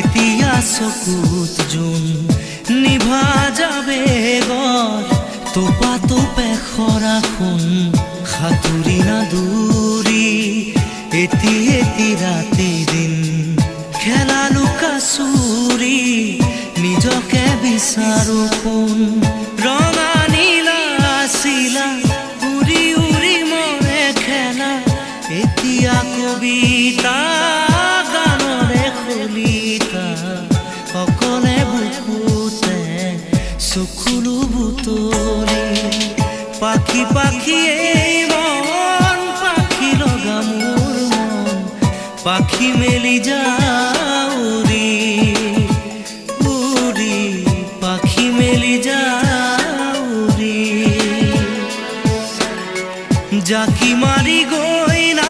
এতিয়া চকুত জোন নিভা যাবে গৰ তোপা তোপে খৰাখোন সাঁতুৰি নাদুৰি এটি এটি ৰাতি দিন খেলা লুকা চুৰি নিজকে বিচাৰো কোন ৰঙা নীলা চিলা উৰি উৰি মৰে খেলা এতিয়া কবিতা গানৰে খলিতা অকলে বুকুতে চকুলো বুটলি পাখি পাখিয়ে মন পাখি লগা মোৰ মন পাখি মেলি যা